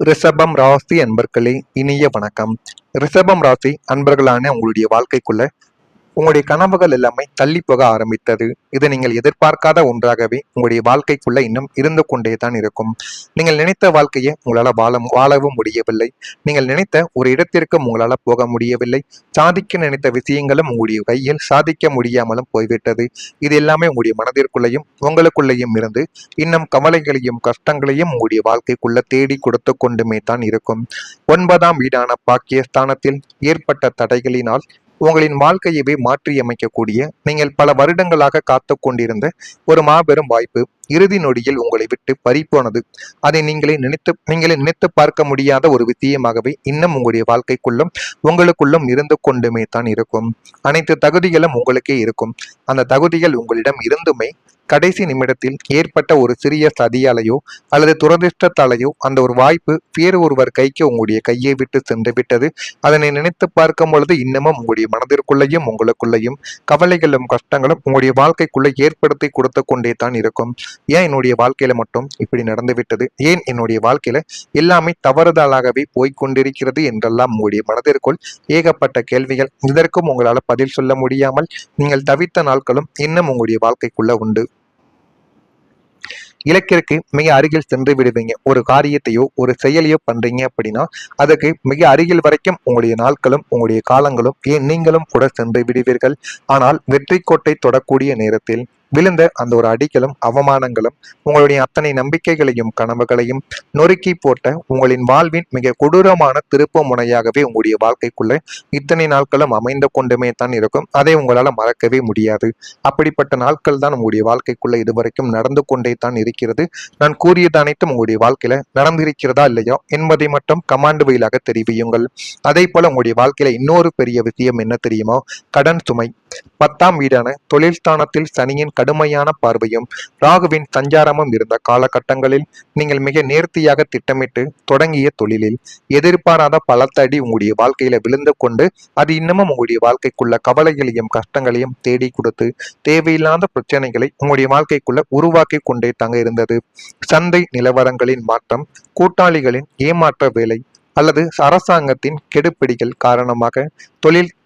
ரிஷபம் ராசி அன்பர்களே, இனிய வணக்கம். ரிஷபம் ராசி அன்பர்களான உங்களுடைய வாழ்க்கைக்குள்ள உங்களுடைய கனவுகள் எல்லாமே தள்ளி போக ஆரம்பித்தது. இது நீங்கள் எதிர்பார்க்காத ஒன்றாகவே உங்களுடைய வாழ்க்கைக்குள்ள இன்னும் இருந்து கொண்டே தான் இருக்கும். நீங்கள் நினைத்த வாழ்க்கையை உங்களால் வாழவும் முடியவில்லை. நீங்கள் நினைத்த ஒரு இடத்திற்கு உங்களால் போக முடியவில்லை. சாதிக்க நினைத்த விஷயங்களும் உங்களுடைய கையில் சாதிக்க முடியாமலும் போய்விட்டது. இது எல்லாமே உங்களுடைய மனதிற்குள்ளேயும் உங்களுக்குள்ளேயும் இருந்து இன்னும் கவலைகளையும் கஷ்டங்களையும் உங்களுடைய வாழ்க்கைக்குள்ள தேடி கொடுத்து கொண்டுமே தான் இருக்கும். 9ஆம் வீடான பாக்கியஸ்தானத்தில் ஏற்பட்ட தடைகளினால் உங்களின் வாழ்க்கையவே மாற்றி அமைக்கக்கூடிய நீங்கள் பல வருடங்களாக காத்து கொண்டிருந்த ஒரு மாபெரும் வாய்ப்பு இறுதி நொடியில் உங்களை விட்டு பறிப்போனது. அதை நீங்களே நினைத்து பார்க்க முடியாத ஒரு விஷயமாகவே இன்னும் உங்களுடைய வாழ்க்கைக்குள்ளும் உங்களுக்குள்ளும் இருந்து கொண்டுமே தான் இருக்கும். அனைத்து தகுதிகளும் உங்களுக்கே இருக்கும். அந்த தகுதிகள் உங்களிடம் இருந்துமே கடைசி நிமிடத்தில் ஏற்பட்ட ஒரு சிறிய சதியாலையோ அல்லது துரதிருஷ்டத்தாலேயோ அந்த ஒரு வாய்ப்பு வேறு ஒருவர் கைக்கு உங்களுடைய கையை விட்டு சென்று விட்டது. அதனை நினைத்து பார்க்கும் பொழுது இன்னமும் உங்களுடைய மனதிற்குள்ளேயும் உங்களுக்குள்ளேயும் கவலைகளும் கஷ்டங்களும் உங்களுடைய வாழ்க்கைக்குள்ள ஏற்படுத்தி கொடுத்து கொண்டே தான் இருக்கும். ஏன் என்னுடைய வாழ்க்கையில மட்டும் இப்படி நடந்து விட்டது, ஏன் என்னுடைய வாழ்க்கையில எல்லாமே தவறுதலாகவே போய்கொண்டிருக்கிறது என்றெல்லாம் உங்களுடைய மனதிற்குள் ஏகப்பட்ட கேள்விகள். இதற்கும் உங்களால் பதில் சொல்ல முடியாமல் நீங்கள் தவித்த நாட்களும் இன்னும் உங்களுடைய வாழ்க்கைக்குள்ள உண்டு. இலக்கிற்கு மிக அருகில் சென்று விடுவீங்க. ஒரு காரியத்தையோ ஒரு செயலையோ பண்றீங்க அப்படின்னா அதுக்கு மிக அருகில் வரைக்கும் உங்களுடைய நாட்களும் உங்களுடைய காலங்களும் ஏன் நீங்களும் கூட சென்று விடுவீர்கள். ஆனால் வெற்றி கோட்டை தொடக்கூடிய நேரத்தில் விழுந்த அந்த ஒரு அடிகளும் அவமானங்களும் உங்களுடைய அத்தனை நம்பிக்கைகளையும் கனவுகளையும் நொறுக்கி போட்ட உங்களின் வாழ்வின் மிக கொடூரமான திருப்ப முனையாகவே உங்களுடைய வாழ்க்கைக்குள்ள இத்தனை நாட்களும் அமைந்து கொண்டுமே தான் இருக்கும். அதை உங்களால மறக்கவே முடியாது. அப்படிப்பட்ட நாட்கள் தான் உங்களுடைய வாழ்க்கைக்குள்ள இதுவரைக்கும் நடந்து கொண்டே தான் இருக்கிறது. நான் கூறியது அனைத்தும் உங்களுடைய வாழ்க்கையில நடந்திருக்கிறதா இல்லையா என்பதை மட்டும் கமாண்ட் வழியாக தெரிவியுங்கள். அதே போல உங்களுடைய வாழ்க்கையில இன்னொரு பெரிய விஷயம் என்ன தெரியுமோ, கடன் சுமை. 10ஆம் வீடான தொழில் ஸ்தானத்தில் சனியின் கடுமையான பார்வையும் ராகுவின் சஞ்சாரமும் இருந்த காலகட்டங்களில் நீங்கள் மிக நேர்த்தியாக திட்டமிட்டு தொடங்கிய தொழிலில் எதிர்பாராத பலத்தடி உங்களுடைய வாழ்க்கையில விழுந்து கொண்டு அது இன்னமும் உங்களுடைய வாழ்க்கைக்குள்ள கவலைகளையும் கஷ்டங்களையும் தேடி கொடுத்து தேவையில்லாத பிரச்சனைகளை உங்களுடைய வாழ்க்கைக்குள்ள உருவாக்கி கொண்டே தங்க இருந்தது. சந்தை நிலவரங்களின் மாற்றம், கூட்டாளிகளின் ஏமாற்ற வேலை அல்லது அரசாங்கத்தின் கெடுபிடிகள் காரணமாக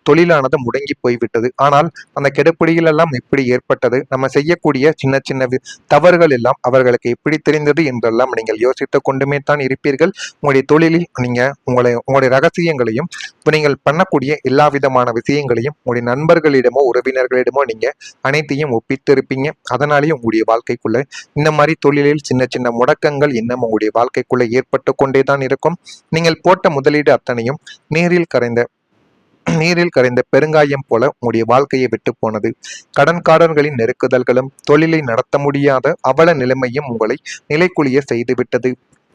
தொழிலானது முடங்கி போய்விட்டது. ஆனால் அந்த கெடுபிடிகள் எல்லாம் எப்படி ஏற்பட்டது, நம்ம செய்யக்கூடிய சின்ன சின்ன தவறுகள் எல்லாம் அவர்களுக்கு எப்படி தெரிந்தது என்றெல்லாம் நீங்கள் யோசித்துக் கொண்டுமே தான் இருப்பீர்கள். உங்களுடைய தொழிலில் உங்களுடைய ரகசியங்களையும் நீங்கள் பண்ணக்கூடிய எல்லா விதமான விஷயங்களையும் உங்களுடைய நண்பர்களிடமோ உறவினர்களிடமோ நீங்க அனைத்தையும் ஒப்பித்திருப்பீங்க. அதனாலேயே உங்களுடைய வாழ்க்கைக்குள்ள இந்த மாதிரி தொழிலில் சின்ன சின்ன முடக்கங்கள் இன்னும் உங்களுடைய வாழ்க்கைக்குள்ள ஏற்பட்டு கொண்டே தான் இருக்கும். நீங்கள் போட்ட முதலீடு அத்தனையும் நீரில் கரைந்த பெருங்காயம் போல உங்களுடைய வாழ்க்கையை விட்டு போனது. கடன்காரர்களின் நெருக்குதல்களும் தொழிலை நடத்த முடியாத அவல நிலைமையும் உங்களை நிலைக்குலிய செய்துவிட்டது.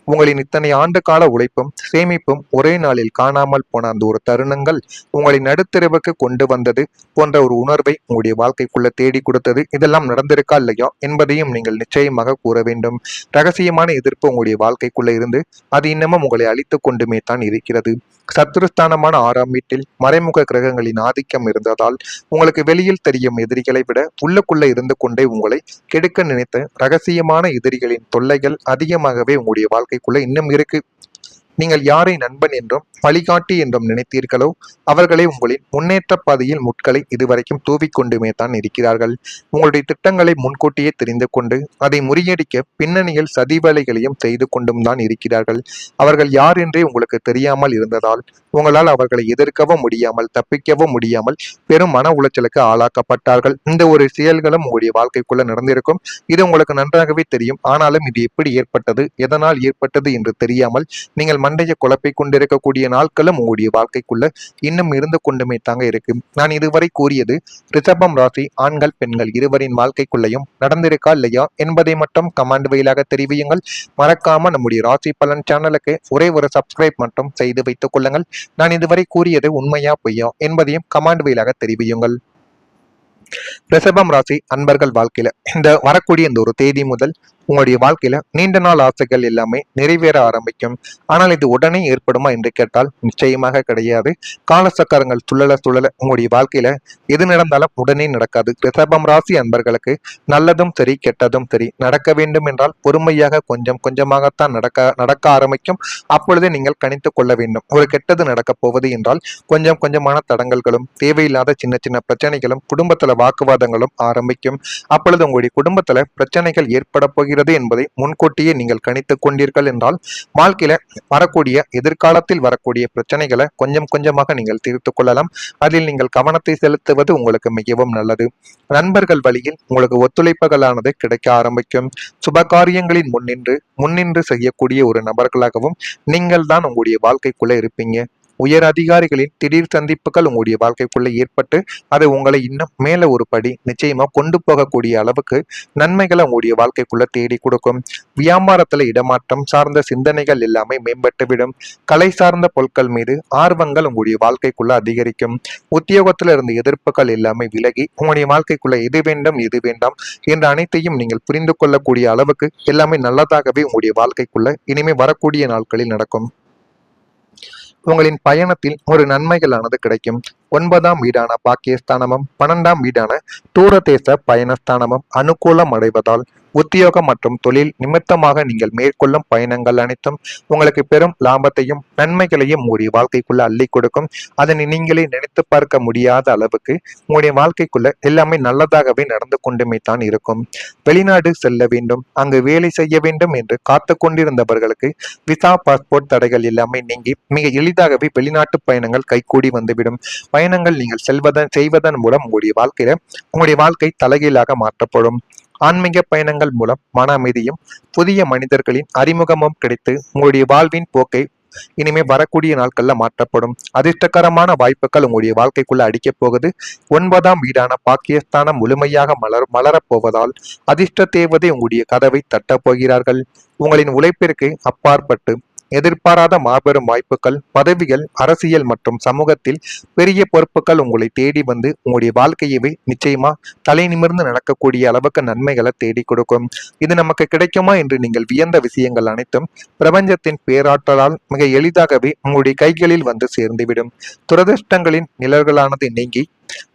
உங்களின் இத்தனை ஆண்டு கால உழைப்பும் சேமிப்பும் ஒரே நாளில் காணாமல் போன அந்த ஒரு தருணங்கள் உங்களை நடுத்தெருவுக்கு கொண்டு வந்தது போன்ற ஒரு உணர்வை உங்களுடைய வாழ்க்கைக்குள்ள தேடி கொடுத்தது. இதெல்லாம் நடந்திருக்கா இல்லையா என்பதையும் நீங்கள் நிச்சயமாக கூற வேண்டும். ரகசியமான எதிர்ப்பு உங்களுடைய வாழ்க்கைக்குள்ள இருந்து அது இன்னமும் உங்களை அழித்து கொண்டுமே தான் இருக்கிறது. சத்துருஸ்தானமான 6ஆம் வீட்டில் மறைமுக கிரகங்களின் ஆதிக்கம் இருந்ததால் உங்களுக்கு வெளியில் தெரியும் எதிரிகளை விட உள்ளுக்குள்ள இருந்து கொண்டே உங்களை கெடுக்க நினைத்த ரகசியமான எதிரிகளின் தொல்லைகள் அதிகமாகவே உங்களுடைய வாழ்க்கைக்குள்ள இன்னும் இருக்கு. நீங்கள் யாரை நண்பன் என்றும் வழிகாட்டி என்றும் நினைத்தீர்களோ அவர்களே உங்களின் முன்னேற்ற பாதையில் முட்களை இதுவரைக்கும் தூவிக்கொண்டுமே தான் இருக்கிறார்கள். உங்களுடைய திட்டங்களை முன்கூட்டியே தெரிந்து கொண்டு அதை முறியடிக்க பின்னணியில் சதி வேலைகளையும் செய்து கொண்டும் தான் இருக்கிறார்கள். அவர்கள் யார் என்றே உங்களுக்கு தெரியாமல் இருந்ததால் உங்களால் அவர்களை எதிர்க்கவும் முடியாமல் தப்பிக்கவும் முடியாமல் பெரும் மன உளைச்சலுக்கு ஆளாக்கப்பட்டார்கள். இந்த ஒரு செயல்களும் உங்களுடைய வாழ்க்கைக்குள்ள நடந்திருக்கும். இது உங்களுக்கு நன்றாகவே தெரியும். ஆனாலும் இது எப்படி ஏற்பட்டது, எதனால் ஏற்பட்டது என்று தெரியாமல் நீங்கள் மண்டையை குழப்பை கொண்டிருக்கக்கூடிய நாட்களும் உங்களுடைய வாழ்க்கைக்குள்ள இன்னும் இருந்து கொண்டுமே தாங்க இருக்கு. நான் இதுவரை கூறியது ரிஷபம் ராசி ஆண்கள் பெண்கள் இருவரின் வாழ்க்கைக்குள்ளையும் நடந்திருக்கா இல்லையா என்பதை மட்டும் கமெண்ட் வழியாக தெரிவியுங்கள். மறக்காம நம்முடைய ராசி பலன் சேனலுக்கு ஒரே ஒரு சப்ஸ்கிரைப் மட்டும் செய்து வைத்துக் கொள்ளுங்கள். நான் இதுவரை கூறியது உண்மையா பொய்யா என்பதையும் கமெண்ட் வழியாக தெரிவியுங்கள். ரிஷபம் ராசி அன்பர்கள் வாழ்க்கையில இந்த வரக்கூடிய இந்த ஒரு தேதி முதல் உங்களுடைய வாழ்க்கையில நீண்ட நாள் ஆசைகள் எல்லாமே நிறைவேற ஆரம்பிக்கும். ஆனால் இது உடனே ஏற்படுமா என்று கேட்டால் நிச்சயமாக கிடையாது. காலசக்கரங்கள் சுழல சுழல உங்களுடைய வாழ்க்கையில எது நடந்தாலும் உடனே நடக்காது. ரிஷபம் ராசி அன்பர்களுக்கு நல்லதும் சரி கெட்டதும் சரி நடக்க வேண்டும் என்றால் பொறுமையாக கொஞ்சம் கொஞ்சமாகத்தான் நடக்க ஆரம்பிக்கும். அப்பொழுதே நீங்கள் கணித்துக் கொள்ள வேண்டும். ஒரு கெட்டது நடக்கப் போவது என்றால் கொஞ்சம் கொஞ்சமான தடங்கல்களும் தேவையில்லாத சின்ன சின்ன பிரச்சனைகளும் குடும்பத்துல வாக்குவாதங்களும் ஆரம்பிக்கும். அப்பொழுது உங்களுடைய குடும்பத்துல பிரச்சனைகள் ஏற்பட போகிறது என்பதை முன்கூட்டியே நீங்கள் கணித்துக் கொண்டீர்கள் என்றால் வாழ்க்கையில வரக்கூடிய எதிர்காலத்தில் வரக்கூடிய பிரச்சனைகளை கொஞ்சம் கொஞ்சமாக நீங்கள் தீர்த்துக் கொள்ளலாம். அதில் நீங்கள் கவனத்தை செலுத்துவது உங்களுக்கு மிகவும் நல்லது. நண்பர்கள் வழியில் உங்களுக்கு ஒத்துழைப்புகளானது கிடைக்க ஆரம்பிக்கும். சுபகாரியங்களின் முன்னின்று செய்யக்கூடிய ஒரு நபர்களாகவும் நீங்கள் தான் உங்களுடைய வாழ்க்கைக்குள்ள இருப்பீங்க. உயர் அதிகாரிகளின் திடீர் சந்திப்புகள் உங்களுடைய வாழ்க்கைக்குள்ள ஏற்பட்டு அது உங்களை இன்னும் மேல ஒரு படி நிச்சயமா கொண்டு போகக்கூடிய அளவுக்கு நன்மைகளை உங்களுடைய வாழ்க்கைக்குள்ள தேடி கொடுக்கும். வியாபாரத்துல இடமாற்றம் சார்ந்த சிந்தனைகள் எல்லாமே மேம்பட்டு விடும். கலை சார்ந்த பொருட்கள் மீது ஆர்வங்கள் உங்களுடைய வாழ்க்கைக்குள்ள அதிகரிக்கும். உத்தியோகத்துல இருந்த எதிர்ப்புகள் எல்லாமே விலகி உங்களுடைய வாழ்க்கைக்குள்ள எது வேண்டும் எது வேண்டாம் என்ற அனைத்தையும் நீங்கள் புரிந்து கொள்ளக்கூடிய அளவுக்கு எல்லாமே நல்லதாகவே உங்களுடைய வாழ்க்கைக்குள்ள இனிமே வரக்கூடிய நாட்களில் நடக்கும். உங்களின் பயணத்தில் ஒரு நன்மைகளானது கிடைக்கும். 9ஆம் வீடான பாக்கியஸ்தானமும் 12ஆம் வீடான தூரதேச பயணஸ்தானமும் அனுகூலம் அடைவதால் உத்தியோகம் மற்றும் தொழில் நிமித்தமாக நீங்கள் மேற்கொள்ளும் பயணங்கள் அனைத்தும் உங்களுக்கு பெரும் லாபத்தையும் நன்மைகளையும் உங்களுடைய வாழ்க்கைக்குள்ள அள்ளி கொடுக்கும். அதனை நீங்களே நினைத்து பார்க்க முடியாத அளவுக்கு உங்களுடைய வாழ்க்கைக்குள்ள எல்லாமே நல்லதாகவே நடந்து கொண்டுமே தான் இருக்கும். வெளிநாடு செல்ல வேண்டும், அங்கு வேலை செய்ய வேண்டும் என்று காத்து கொண்டிருந்தவர்களுக்கு விசா பாஸ்போர்ட் தடைகள் எல்லாமே நீங்கி மிக எளிதாகவே வெளிநாட்டு பயணங்கள் கைகூடி வந்துவிடும். பயணங்கள் நீங்கள் செய்வதன் மூலம் உங்களுடைய வாழ்க்கை தலைகீழாக மாற்றப்படும். ஆன்மீக பயணங்கள் மூலம் மன அமைதியும் புதிய மனிதர்களின் அறிமுகமும் கிடைத்து உங்களுடைய வாழ்வின் போக்கை இனிமே வரக்கூடிய நாட்கள்ல மாற்றப்படும். அதிர்ஷ்டகரமான வாய்ப்புகள் உங்களுடைய வாழ்க்கைக்குள்ள அடிக்கப் போகுது. 9ஆம் வீடான பாக்கியஸ்தானம் முழுமையாக மலரப் போவதால் அதிர்ஷ்ட தேவதை உங்களுடைய கதவை தட்டப் போகிறார்கள். உங்களின் உழைப்பிற்கு அப்பாற்பட்டு எதிர்பாராத மாபெரும் வாய்ப்புகள், பதவிகள், அரசியல் மற்றும் சமூகத்தில் பெரிய பொறுப்புகள் உங்களை தேடி வந்து உங்களுடைய வாழ்க்கையவே நிச்சயமா தலை நிமிர்ந்து நடக்கக்கூடிய அளவுக்கு நன்மைகளை தேடி கொடுக்கும். இது நமக்கு கிடைக்குமா என்று நீங்கள் வியந்த விஷயங்கள் அனைத்தும் பிரபஞ்சத்தின் பேராற்றலால் மிக எளிதாகவே உங்களுடைய கைகளில் வந்து சேர்ந்துவிடும். துரதிர்ஷ்டங்களின் நிழல்களானது நீங்கி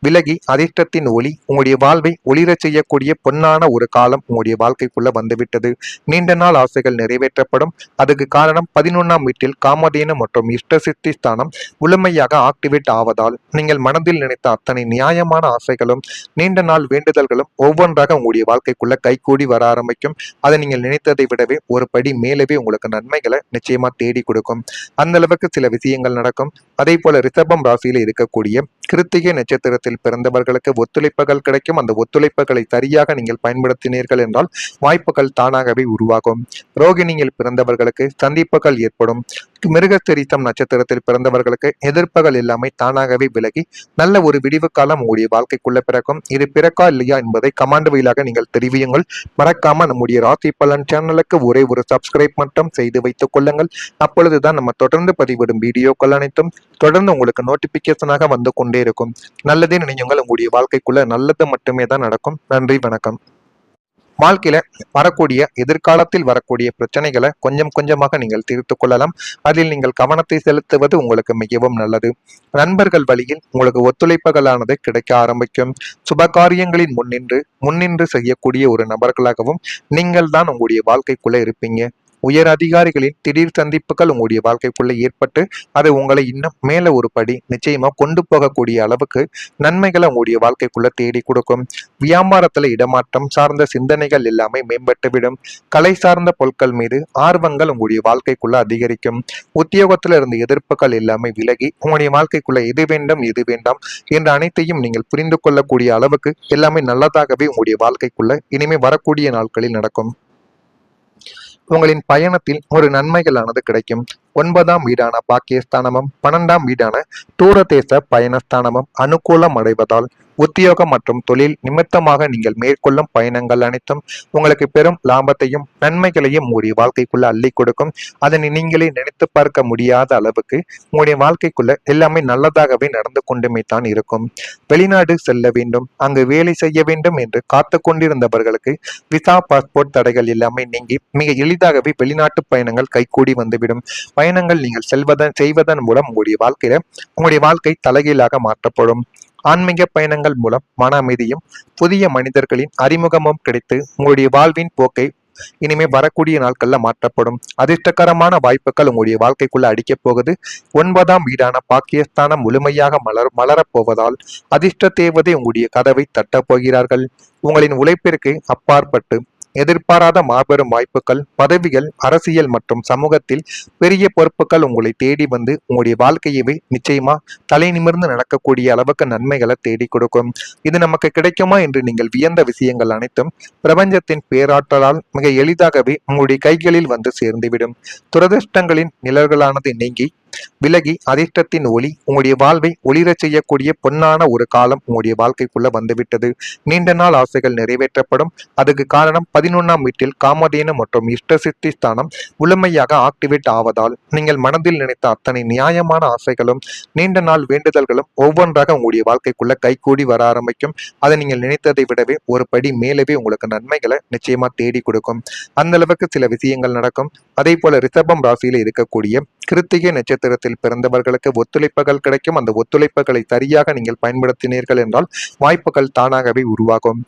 விலகி அதிர்ஷ்டத்தின் ஒளி உங்களுடைய வாழ்வை ஒளிரச் செய்யக்கூடிய பொன்னான ஒரு காலம் உங்களுடைய வாழ்க்கைக்குள்ள வந்துவிட்டது. நீண்ட நாள் ஆசைகள் நிறைவேற்றப்படும். அதுக்கு காரணம் 11ஆம் வீட்டில் காமதேனு மற்றும் இஷ்டசித்தி ஸ்தானம் முழுமையாக ஆக்டிவேட் ஆவதால் நீங்கள் மனதில் நினைத்த அத்தனை நியாயமான ஆசைகளும் நீண்ட நாள் வேண்டுதல்களும் ஒவ்வொன்றாக உங்களுடைய வாழ்க்கைக்குள்ள கைகூடி வர ஆரம்பிக்கும். அதை நீங்கள் நினைத்ததை விடவே ஒரு படி மேலவே உங்களுக்கு நன்மைகளை நிச்சயமா தேடி கொடுக்கும். அந்த அளவுக்கு சில விஷயங்கள் நடக்கும். அதே போல ரிஷபம் ராசியில இருக்கக்கூடிய கிருத்திகை நட்சத்திரத்தில் பிறந்தவர்களுக்கு ஒத்துழைப்புகள் கிடைக்கும். அந்த ஒத்துழைப்புகளை சரியாக நீங்கள் பயன்படுத்தினீர்கள் என்றால் வாய்ப்புகள் தானாகவே உருவாகும். ரோகிணியில் பிறந்தவர்களுக்கு சந்திப்புகள் ஏற்படும். மிருகசீரிஷம் நட்சத்திரத்தில் பிறந்தவர்களுக்கு எதிர்ப்புகள் எல்லாமே தானாகவே விலகி நல்ல ஒரு விடிவு காலம் உங்களுடைய வாழ்க்கைக்குள்ள பிறக்கும். இது பிறக்கா இல்லையா என்பதை கமாண்ட் வழியாக நீங்கள் தெரிவியுங்கள். மறக்காம நம்முடைய ராசி பலன் சேனலுக்கு ஒரே ஒரு சப்ஸ்கிரைப் மட்டும் செய்து வைத்துக் கொள்ளுங்கள். அப்பொழுதுதான் நம்ம தொடர்ந்து பதிவிடும் வீடியோக்கள் அனைத்தும் தொடர்ந்து உங்களுக்கு நோட்டிபிகேஷனாக வந்து கொண்டே இருக்கும். நல்லதே நினையுங்கள். உங்களுடைய வாழ்க்கைக்குள்ள நல்லது மட்டுமே தான் நடக்கும். நன்றி, வணக்கம். வாழ்க்கையில எதிர்காலத்தில் வரக்கூடிய பிரச்சனைகளை கொஞ்சம் கொஞ்சமாக நீங்கள் தீர்த்து கொள்ளலாம். அதில் நீங்கள் கவனத்தை செலுத்துவது உங்களுக்கு மிகவும் நல்லது. நண்பர்கள் வழியில் உங்களுக்கு ஒத்துழைப்புகளானது கிடைக்க ஆரம்பிக்கும். சுபகாரியங்களின் முன்னின்று செய்யக்கூடிய ஒரு நபர்களாகவும் நீங்கள் தான் உங்களுடைய வாழ்க்கைக்குள்ள இருப்பீங்க. உயர் அதிகாரிகளின் திடீர் சந்திப்புகள் உங்களுடைய வாழ்க்கைக்குள்ள ஏற்பட்டு அது உங்களை இன்னும் மேல ஒரு படி நிச்சயமா கொண்டு போகக்கூடிய அளவுக்கு நன்மைகளை உங்களுடைய வாழ்க்கைக்குள்ள தேடி கொடுக்கும். வியாபாரத்துல இடமாற்றம் சார்ந்த சிந்தனைகள் எல்லாமே மேம்பட்டு விடும். கலை சார்ந்த பொருட்கள் மீது ஆர்வங்கள் உங்களுடைய வாழ்க்கைக்குள்ள அதிகரிக்கும். உத்தியோகத்துல இருந்த எதிர்ப்புகள் எல்லாமே விலகி உங்களுடைய வாழ்க்கைக்குள்ள எது வேண்டும் எது வேண்டாம் என்ற அனைத்தையும் நீங்கள் புரிந்து கொள்ளக்கூடிய அளவுக்கு எல்லாமே நல்லதாகவே உங்களுடைய வாழ்க்கைக்குள்ள இனிமே வரக்கூடிய நாட்களில் நடக்கும். உங்களின் பயணத்தில் ஒரு நன்மைகளானது கிடைக்கும். 9ஆம் வீடான பாக்கியஸ்தானமும் 12ஆம் வீடான தூரதேச பயணஸ்தானமும் அனுகூலம் அடைவதால் உத்தியோகம் மற்றும் தொழில் நிமித்தமாக நீங்கள் மேற்கொள்ளும் பயணங்கள் அனைத்தும் உங்களுக்கு பெரும் லாபத்தையும் நன்மைகளையும் உங்களுடைய வாழ்க்கைக்குள்ள அள்ளி கொடுக்கும். அதனை நீங்களே நினைத்து பார்க்க முடியாத அளவுக்கு உங்களுடைய வாழ்க்கைக்குள்ள எல்லாமே நல்லதாகவே நடந்து கொண்டுமே தான் இருக்கும். வெளிநாடு செல்ல வேண்டும், அங்கு வேலை செய்ய வேண்டும் என்று காத்து கொண்டிருந்தவர்களுக்கு விசா பாஸ்போர்ட் தடைகள் எல்லாமே நீங்கி மிக எளிதாகவே வெளிநாட்டு பயணங்கள் கைகூடி வந்துவிடும். பயணங்கள் நீங்கள் செய்வதன் மூலம் உங்களுடைய வாழ்க்கை தலைகீழாக மாற்றப்படும். ஆன்மீக பயணங்கள் மூலம் மன அமைதியும் புதிய மனிதர்களின் அறிமுகமும் கிடைத்து உங்களுடைய வாழ்வின் போக்கை இனிமே வரக்கூடிய நாட்கள்ல மாற்றப்படும். அதிர்ஷ்டகரமான வாய்ப்புகள் உங்களுடைய வாழ்க்கைக்குள்ள அடிக்கப் போகுது. 9ஆம் வீடான பாக்கியஸ்தானம் முழுமையாக மலரப் போவதால் அதிர்ஷ்ட தேவதை உங்களுடைய கதவை தட்டப் போகிறார்கள். உங்களின் உழைப்பிற்கு அப்பாற்பட்டு எதிர்பாராத மாபெரும் வாய்ப்புகள், பதவிகள், அரசியல் மற்றும் சமூகத்தில் பெரிய பொறுப்புகள் உங்களை தேடி வந்து உங்களுடைய வாழ்க்கையவே நிச்சயமா தலை நிமிர்ந்து நடக்கக்கூடிய அளவுக்கு நன்மைகளை தேடி கொடுக்கும். இது நமக்கு கிடைக்குமா என்று நீங்கள் வியந்த விஷயங்கள் அனைத்தும் பிரபஞ்சத்தின் பேராற்றலால் மிக எளிதாகவே உங்களுடைய கைகளில் வந்து சேர்ந்துவிடும். துரதிர்ஷ்டங்களின் நிழல்களானது நீங்கி விலகி அதிர்ஷ்டத்தின் ஒளி உங்களுடைய வாழ்வை ஒளிரச் செய்யக்கூடிய பொன்னான ஒரு காலம் உங்களுடைய வாழ்க்கைக்குள்ள வந்துவிட்டது. நீண்ட நாள் ஆசைகள் நிறைவேற்றப்படும். அதுக்கு காரணம் 11ஆம் வீட்டில் காமதேனு மற்றும் இஷ்டசித்தி ஸ்தானம் முழுமையாக ஆக்டிவேட் ஆவதால் நீங்கள் மனதில் நினைத்த அத்தனை நியாயமான ஆசைகளும் நீண்ட நாள் வேண்டுதல்களும் ஒவ்வொன்றாக உங்களுடைய வாழ்க்கைக்குள்ள கைகூடி வர ஆரம்பிக்கும். அதை நீங்கள் நினைத்ததை விடவே ஒரு படி மேலவே உங்களுக்கு நன்மைகளை நிச்சயமா தேடி கொடுக்கும். அந்த அளவுக்கு சில விஷயங்கள் நடக்கும். அதே போல ரிஷபம் ராசியில இருக்கக்கூடிய கிருத்திகை நட்சத்திரத்தில் பிறந்தவர்களுக்கு ஒத்துழைப்புகள் கிடைக்கும். அந்த ஒத்துழைப்புகளை சரியாக நீங்கள் பயன்படுத்தினீர்கள் என்றால் வாய்ப்புகள் தானாகவே உருவாகும்.